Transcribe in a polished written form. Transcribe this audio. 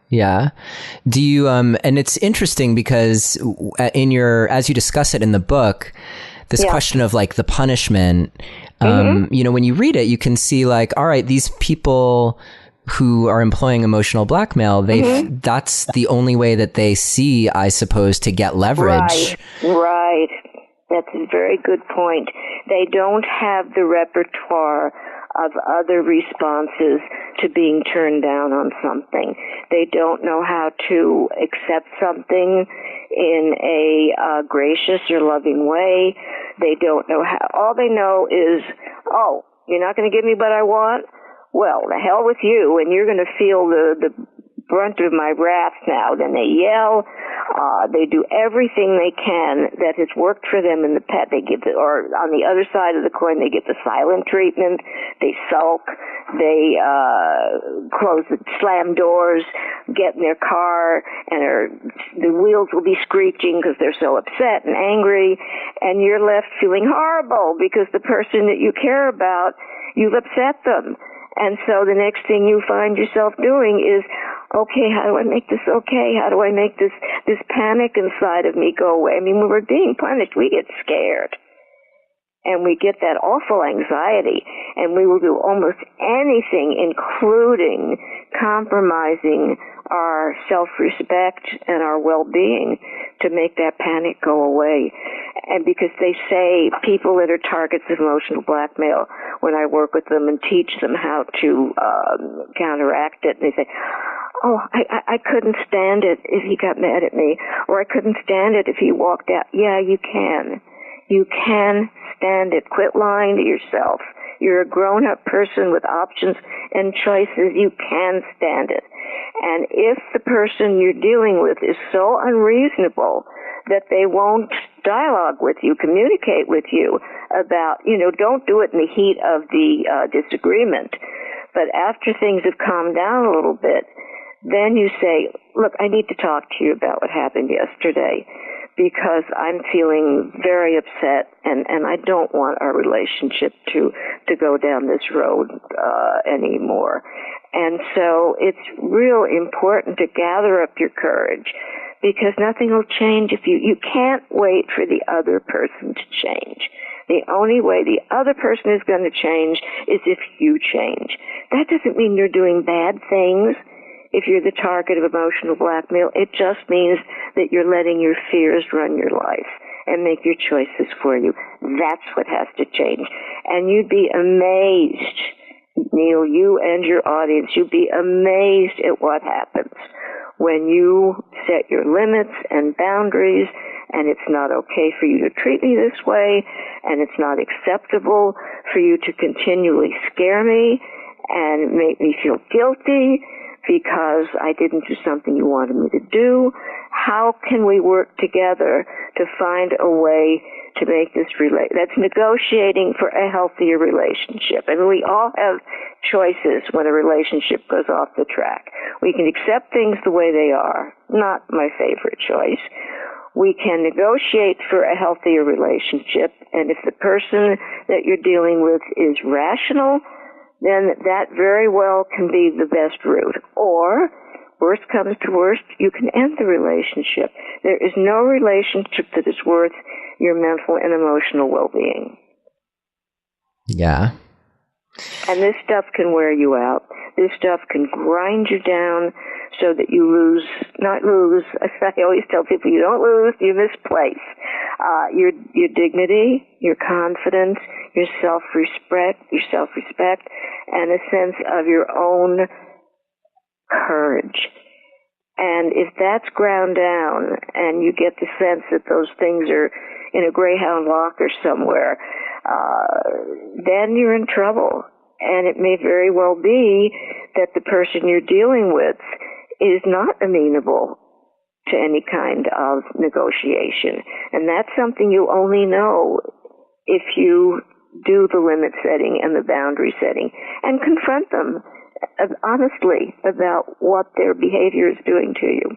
Yeah. Do you, and it's interesting because as you discuss it in the book, this question of like the punishment, when you read it, you can see like, all right, these people who are employing emotional blackmail, that's the only way that they see, I suppose, to get leverage. Right. That's a very good point. They don't have the repertoire of other responses to being turned down on something. They don't know how to accept something in a gracious or loving way. They don't know how. All they know is, oh, you're not going to give me what I want? Well, the hell with you, and you're going to feel the brunt of my wrath now. Then they yell. They do everything they can that has worked for them in the past. They give or on the other side of the coin, they get the silent treatment. They sulk. They slam doors, get in their car, and the wheels will be screeching because they're so upset and angry. And you're left feeling horrible because the person that you care about, you've upset them. And so the next thing you find yourself doing is, okay, how do I make this okay? How do I make this panic inside of me go away? I mean, when we're being punished, we get scared. And we get that awful anxiety. And we will do almost anything, including compromising our self-respect and our well-being to make that panic go away. And because they say people that are targets of emotional blackmail, when I work with them and teach them how to counteract it, they say, oh, I couldn't stand it if he got mad at me, or I couldn't stand it if he walked out. Yeah, you can. You can stand it. Quit lying to yourself. You're a grown-up person with options and choices. You can stand it. And if the person you're dealing with is so unreasonable that they won't dialogue with you, communicate with you about, don't do it in the heat of the disagreement, but after things have calmed down a little bit, then you say, look, I need to talk to you about what happened yesterday because I'm feeling very upset and I don't want our relationship to go down this road anymore. And so it's real important to gather up your courage because nothing will change if you can't wait for the other person to change. The only way the other person is going to change is if you change. That doesn't mean you're doing bad things. If you're the target of emotional blackmail, it just means that you're letting your fears run your life and make your choices for you. That's what has to change. And you'd be amazed, Neil, you and your audience, you'd be amazed at what happens when you set your limits and boundaries, and it's not okay for you to treat me this way, and it's not acceptable for you to continually scare me and make me feel guilty because I didn't do something you wanted me to do. How can we work together to find a way to make this that's negotiating for a healthier relationship. I mean, we all have choices when a relationship goes off the track. We can accept things the way they are, not my favorite choice. We can negotiate for a healthier relationship, and if the person that you're dealing with is rational, then that very well can be the best route. Or, worst comes to worst, you can end the relationship. There is no relationship that is worth your mental and emotional well-being. Yeah. And this stuff can wear you out. This stuff can grind you down so that you not lose, I always tell people, you don't lose, you misplace. Your dignity, your confidence, your self-respect, and a sense of your own courage. And if that's ground down and you get the sense that those things are in a Greyhound locker somewhere, then you're in trouble. And it may very well be that the person you're dealing with is not amenable to any kind of negotiation. And that's something you only know if you do the limit setting and the boundary setting and confront them honestly about what their behavior is doing to you.